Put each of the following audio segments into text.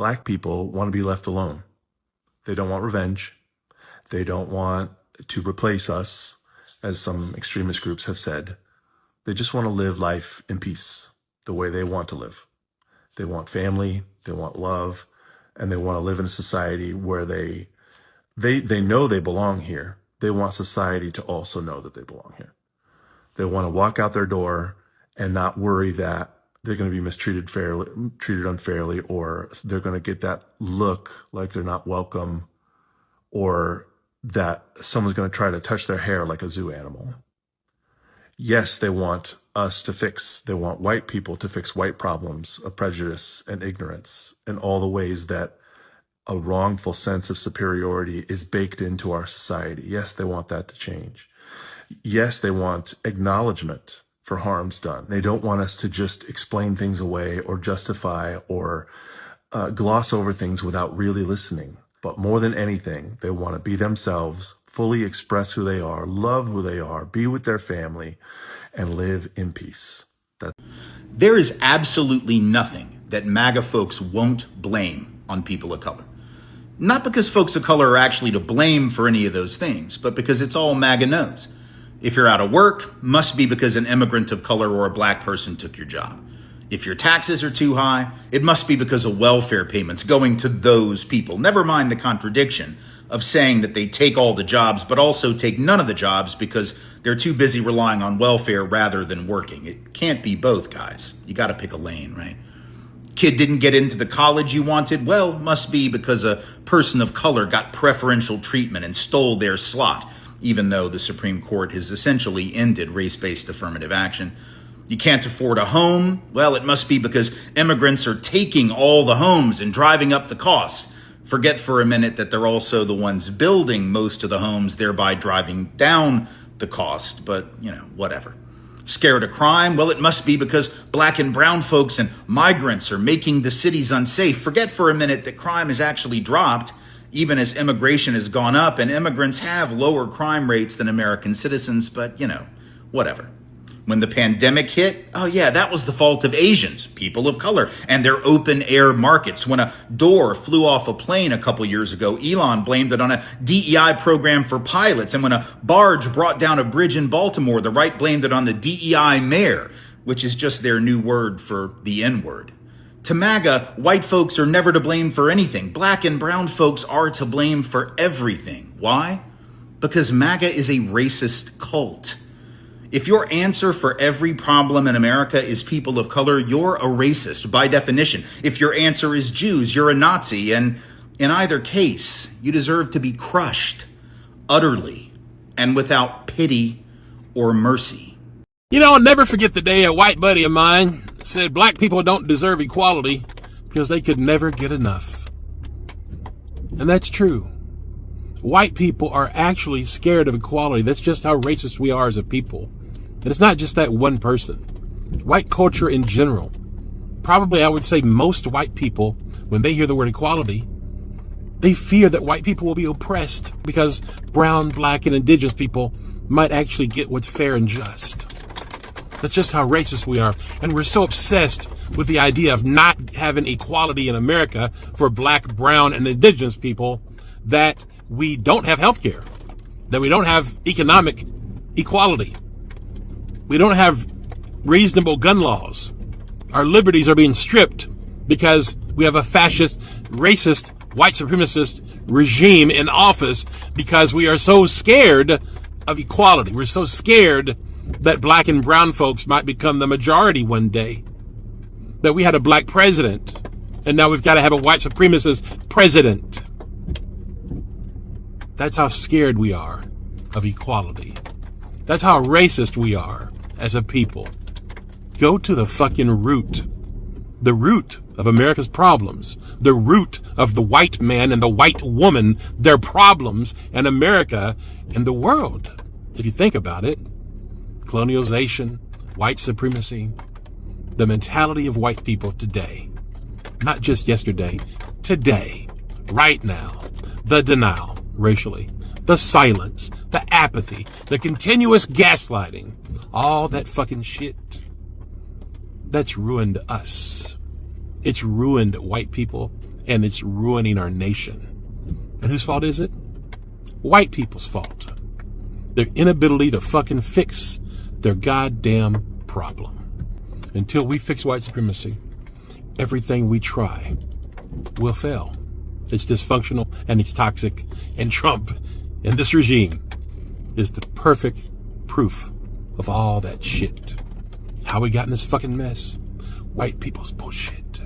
black people want to be left alone. They don't want revenge. They don't want to replace us, as some extremist groups have said. They just want to live life in peace, the way they want to live. They want family, they want love, and they want to live in a society where they know they belong here. They want society to also know that they belong here. They want to walk out their door and not worry that they're going to be treated unfairly, or they're going to get that look like they're not welcome, or that someone's going to try to touch their hair like a zoo animal. Yes, they want us to they want white people to fix white problems of prejudice and ignorance and all the ways that a wrongful sense of superiority is baked into our society. Yes, they want that to change. Yes, they want acknowledgement for harms done. They don't want us to just explain things away or justify or gloss over things without really listening. But more than anything, they want to be themselves, fully express who they are, love who they are, be with their family, and live in peace. There is absolutely nothing that MAGA folks won't blame on people of color. Not because folks of color are actually to blame for any of those things, but because it's all MAGA knows. If you're out of work, must be because an immigrant of color or a black person took your job. If your taxes are too high, it must be because of welfare payments going to those people. Never mind the contradiction of saying that they take all the jobs, but also take none of the jobs because they're too busy relying on welfare rather than working. It can't be both, guys. You got to pick a lane, right? Kid didn't get into the college you wanted? Well, must be because a person of color got preferential treatment and stole their slot, even though the Supreme Court has essentially ended race-based affirmative action. You can't afford a home? Well, it must be because immigrants are taking all the homes and driving up the cost. Forget for a minute that they're also the ones building most of the homes, thereby driving down the cost. But, whatever. Scared of crime? Well, it must be because black and brown folks and migrants are making the cities unsafe. Forget for a minute that crime has actually dropped, even as immigration has gone up, and immigrants have lower crime rates than American citizens, but, whatever. When the pandemic hit, oh yeah, that was the fault of Asians, people of color, and their open air markets. When a door flew off a plane a couple years ago, Elon blamed it on a DEI program for pilots. And when a barge brought down a bridge in Baltimore, the right blamed it on the DEI mayor, which is just their new word for the N-word. To MAGA, white folks are never to blame for anything. Black and brown folks are to blame for everything. Why? Because MAGA is a racist cult. If your answer for every problem in America is people of color, you're a racist by definition. If your answer is Jews, you're a Nazi. And in either case, you deserve to be crushed utterly and without pity or mercy. I'll never forget the day a white buddy of mine said black people don't deserve equality because they could never get enough. And that's true. White people are actually scared of equality. That's just how racist we are as a people. And it's not just that one person. White culture in general. Probably I would say most white people, when they hear the word equality, they fear that white people will be oppressed because brown, black, and indigenous people might actually get what's fair and just. That's just how racist we are. And we're so obsessed with the idea of not having equality in America for black, brown, and indigenous people that we don't have health care, that we don't have economic equality. We don't have reasonable gun laws. Our liberties are being stripped because we have a fascist, racist, white supremacist regime in office because we are so scared of equality. We're so scared that black and brown folks might become the majority one day. That we had a black president and now we've got to have a white supremacist president. That's how scared we are of equality. That's how racist we are as a people. Go to the fucking root. The root of America's problems. The root of the white man and the white woman, their problems, and America and the world. If you think about it, colonialization, white supremacy, the mentality of white people today, not just yesterday, today, right now, the denial racially, the silence, the apathy, the continuous gaslighting, all that fucking shit. That's ruined us. It's ruined white people and it's ruining our nation. And whose fault is it? White people's fault. Their inability to fucking fix their goddamn problem. Until we fix white supremacy, everything we try will fail. It's dysfunctional and it's toxic, and Trump and this regime is the perfect proof of all that shit. How we got in this fucking mess? White people's bullshit.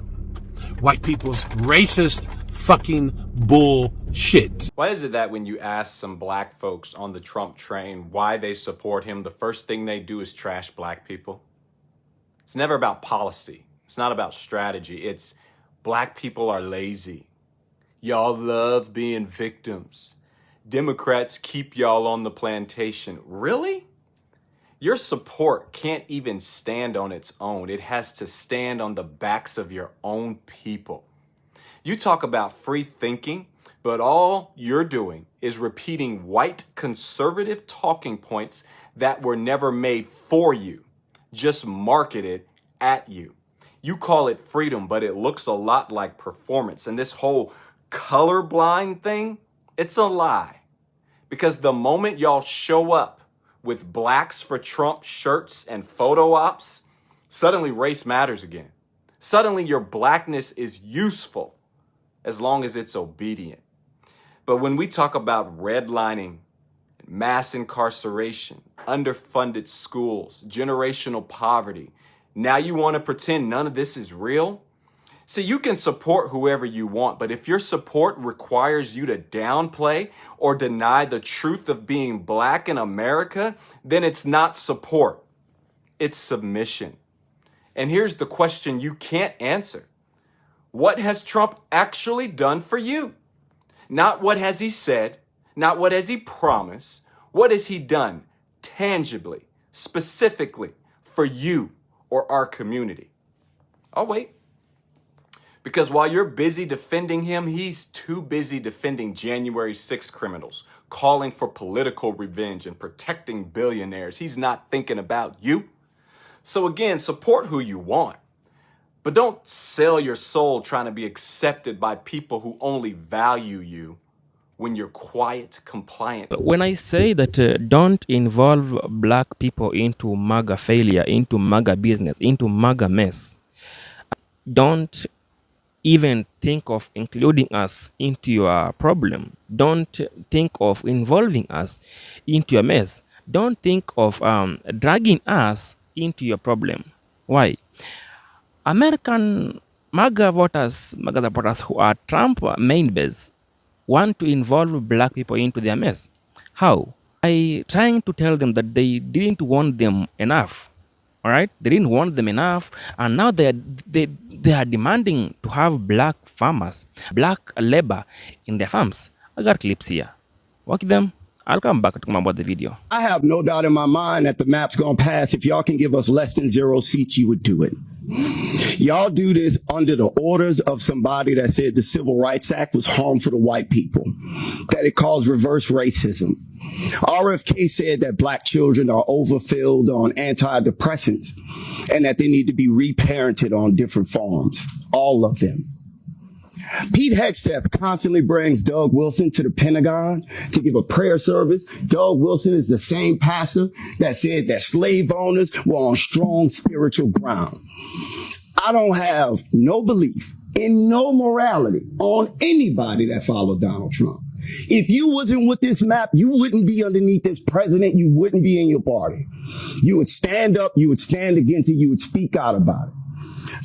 White people's racist fucking bullshit. Why is it that when you ask some black folks on the Trump train why they support him, the first thing they do is trash black people? It's never about policy. It's not about strategy. It's black people are lazy. Y'all love being victims. Democrats keep y'all on the plantation. Really? Your support can't even stand on its own. It has to stand on the backs of your own people. You talk about free thinking, but all you're doing is repeating white conservative talking points that were never made for you, just marketed at you. You call it freedom, but it looks a lot like performance. And this whole colorblind thing, it's a lie. Because the moment y'all show up with Blacks for Trump shirts and photo ops, suddenly race matters again. Suddenly your blackness is useful as long as it's obedient. But when we talk about redlining, mass incarceration, underfunded schools, generational poverty, now you want to pretend none of this is real? See, you can support whoever you want, but if your support requires you to downplay or deny the truth of being black in America, then it's not support. It's submission. And here's the question you can't answer. What has Trump actually done for you? Not what has he said, not what has he promised. What has he done tangibly, specifically for you or our community? I'll wait. Because while you're busy defending him, he's too busy defending January 6th criminals, calling for political revenge and protecting billionaires. He's not thinking about you. So again, support who you want, but don't sell your soul trying to be accepted by people who only value you when you're quiet, compliant. When I say that don't involve black people into MAGA failure, into MAGA business, into MAGA mess, don't even think of including us into your problem. Don't think of involving us into your mess. Don't think of dragging us into your problem. Why? American MAGA voters who are Trump main base want to involve black people into their mess. How? By trying to tell them that they didn't want them enough. All right, they didn't want them enough, and now they are demanding to have black farmers, black labor in their farms. I got clips here. Watch them. I'll come back to talk about the video. I have no doubt in my mind that the map's gonna pass. If y'all can give us less than 0 seats, you would do it. Y'all do this under the orders of somebody that said the Civil Rights Act was harmful to white people, that it caused reverse racism. RFK said that black children are overfilled on antidepressants and that they need to be reparented on different farms. All of them. Pete Hegseth constantly brings Doug Wilson to the Pentagon to give a prayer service. Doug Wilson is the same pastor that said that slave owners were on strong spiritual ground. I don't have no belief in no morality on anybody that followed Donald Trump. If you wasn't with this map, you wouldn't be underneath this president. You wouldn't be in your party. You would stand up. You would stand against it. You would speak out about it.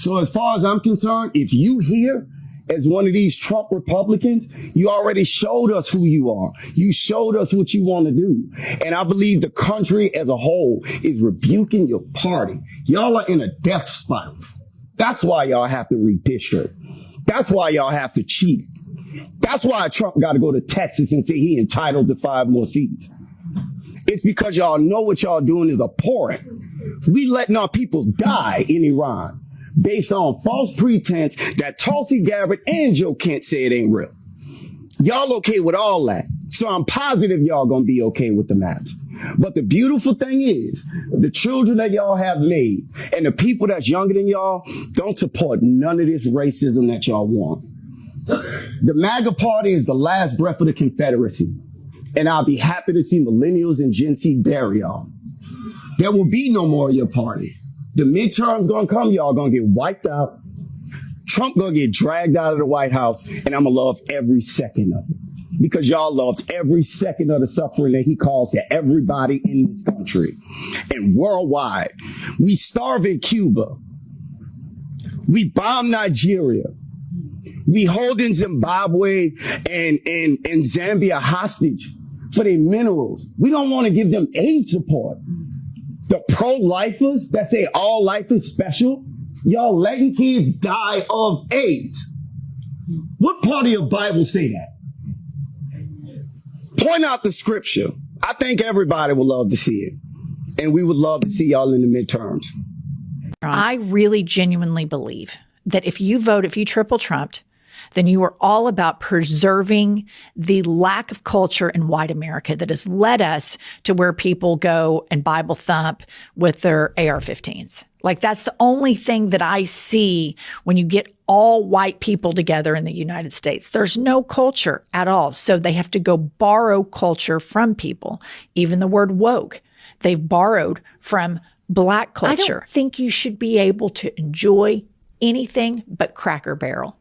So as far as I'm concerned, if you here as one of these Trump Republicans, you already showed us who you are. You showed us what you want to do. And I believe the country as a whole is rebuking your party. Y'all are in a death spiral. That's why y'all have to redistrict. That's why y'all have to cheat. That's why Trump got to go to Texas and say he entitled to 5 more seats. It's because y'all know what y'all doing is abhorrent. We letting our people die in Iran based on false pretense that Tulsi Gabbard and Joe Kent say it ain't real. Y'all okay with all that. So I'm positive y'all gonna be okay with the maps. But the beautiful thing is, the children that y'all have made and the people that's younger than y'all don't support none of this racism that y'all want. The MAGA party is the last breath of the Confederacy. And I'll be happy to see millennials and Gen Z bury y'all. There will be no more of your party. The midterms gonna come, y'all gonna get wiped out. Trump gonna get dragged out of the White House, and I'm gonna love every second of it. Because y'all loved every second of the suffering that he caused to everybody in this country. And worldwide, we starve in Cuba. We bomb Nigeria. We holding Zimbabwe and Zambia hostage for their minerals. We don't want to give them aid support. The pro-lifers that say all life is special, y'all letting kids die of AIDS. What part of your Bible say that? Point out the scripture. I think everybody would love to see it. And we would love to see y'all in the midterms. I really genuinely believe that if you triple Trumped, then you are all about preserving the lack of culture in white America that has led us to where people go and Bible thump with their AR-15s. Like, that's the only thing that I see when you get all white people together in the United States. There's no culture at all. So they have to go borrow culture from people. Even the word woke, they've borrowed from Black culture. I don't think you should be able to enjoy anything but Cracker Barrel.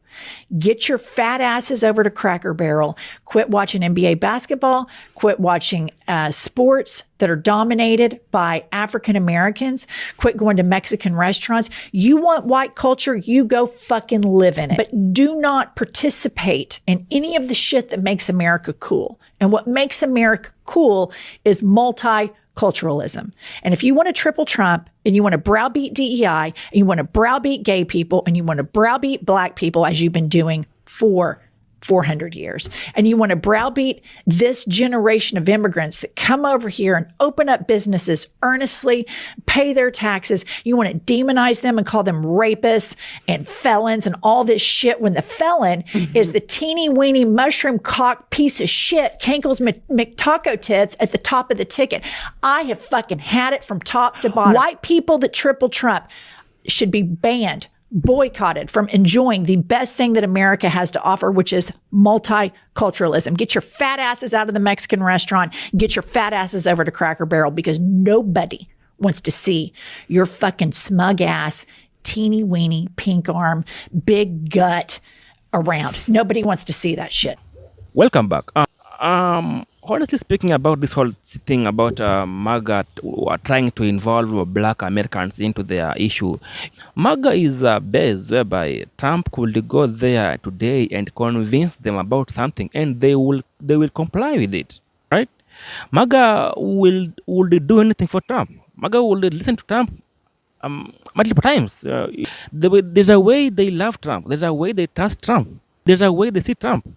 Get your fat asses over to Cracker Barrel. Quit watching NBA basketball. Quit watching sports that are dominated by African Americans. Quit going to Mexican restaurants. You want white culture, you go fucking live in it. But do not participate in any of the shit that makes America cool. And what makes America cool is multiculturalism. And if you want to triple Trump and you want to browbeat DEI and you want to browbeat gay people and you want to browbeat Black people, as you've been doing for 400 years, and you want to browbeat this generation of immigrants that come over here and open up businesses earnestly, pay their taxes, you want to demonize them and call them rapists and felons and all this shit, when the felon is the teeny weeny mushroom cock piece of shit, Kankles McTaco tits at the top of the ticket. I have fucking had it from top to bottom. White people that triple Trump should be banned, boycotted from enjoying the best thing that America has to offer, which is multiculturalism. Get your fat asses out of the Mexican restaurant. Get your fat asses over to Cracker Barrel, because nobody wants to see your fucking smug ass, teeny weeny, pink arm, big gut around. Nobody wants to see that shit. Welcome back. Honestly speaking, about this whole thing about MAGA trying to involve Black Americans into their issue, MAGA is a base whereby Trump could go there today and convince them about something, and they will comply with it, right? MAGA will do anything for Trump. MAGA will listen to Trump multiple times. There's a way they love Trump. There's a way they trust Trump. There's a way they see Trump.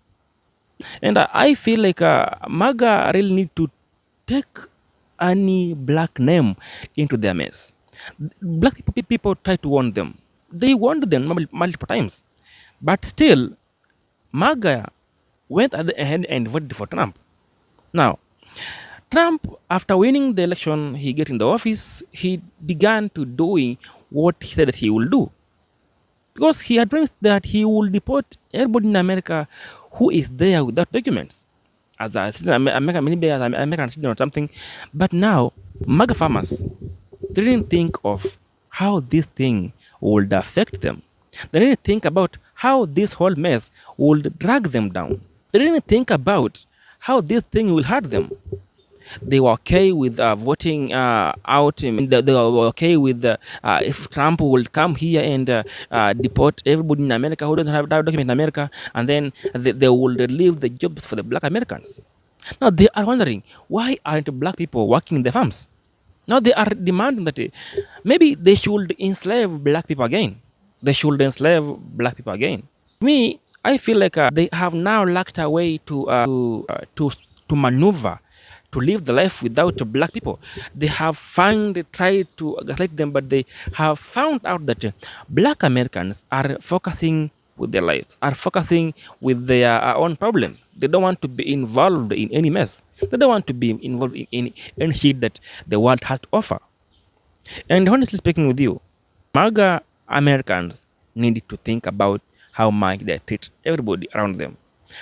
And I feel like MAGA really need to take any Black name into their mess. Black people try to warn them. They warned them multiple times. But still, MAGA went ahead and voted for Trump. Now, Trump, after winning the election, he get in the office, he began to doing what he said that he will do. Because he had promised that he will deport everybody in America who is there without documents, as a citizen, maybe as an American citizen or something. But now, MAGA farmers didn't think of how this thing would affect them. They didn't think about how this whole mess would drag them down. They didn't think about how this thing will hurt them. They were okay with voting out. They were okay with if Trump will come here and deport everybody in America who doesn't have that document in America, and then they will leave the jobs for the Black Americans. Now they are wondering, why aren't Black people working in the farms? Now they are demanding that maybe they should enslave Black people again. They should enslave Black people again. Me, I feel like they have now lacked a way to maneuver, to live the life without Black people. They have tried to gaslight them, but they have found out that Black Americans are focusing with their lives, are focusing with their own problem. They don't want to be involved in any mess. They don't want to be involved in any shit that the world has to offer. And honestly speaking with you, MAGA Americans need to think about how much they treat everybody around them.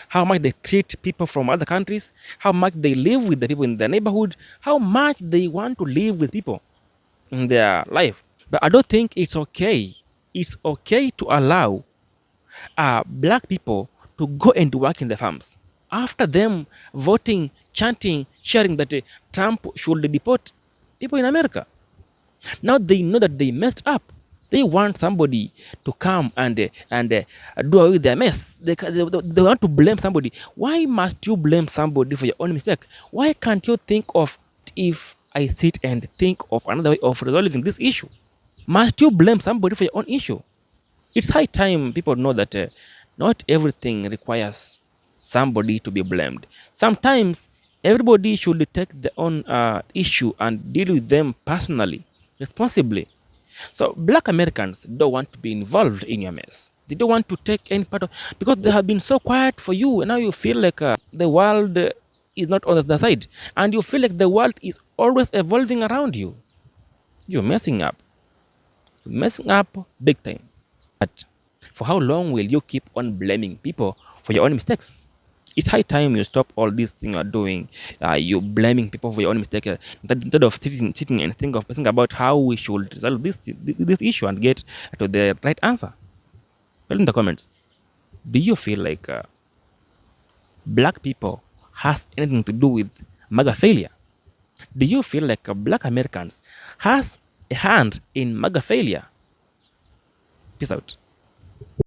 how much they treat people from other countries, how much they live with the people in their neighborhood, how much they want to live with people in their life. But I don't think it's okay. It's okay to allow black people to go and work in the farms. After them voting, chanting, sharing that Trump should deport people in America. Now they know that they messed up. They want somebody to come and do away with their mess. They want to blame somebody. Why must you blame somebody for your own mistake? Why can't you think of, if I sit and think of another way of resolving this issue? Must you blame somebody for your own issue? It's high time people know that not everything requires somebody to be blamed. Sometimes everybody should take their own issue and deal with them personally, responsibly. So black Americans don't want to be involved in your mess. They don't want to take any part of, because they have been so quiet for you, and now you feel like the world is not on the side, and you feel like the world is always evolving around you. You're messing up. You're messing up big time. But for how long will you keep on blaming people for your own mistakes? It's high time you stop all these things you're doing. You're blaming people for your own mistake instead of sitting and think about how we should resolve this issue and get to the right answer. Tell in the comments, do you feel like black people has anything to do with MAGA failure? Do you feel like black Americans has a hand in MAGA failure? Peace out.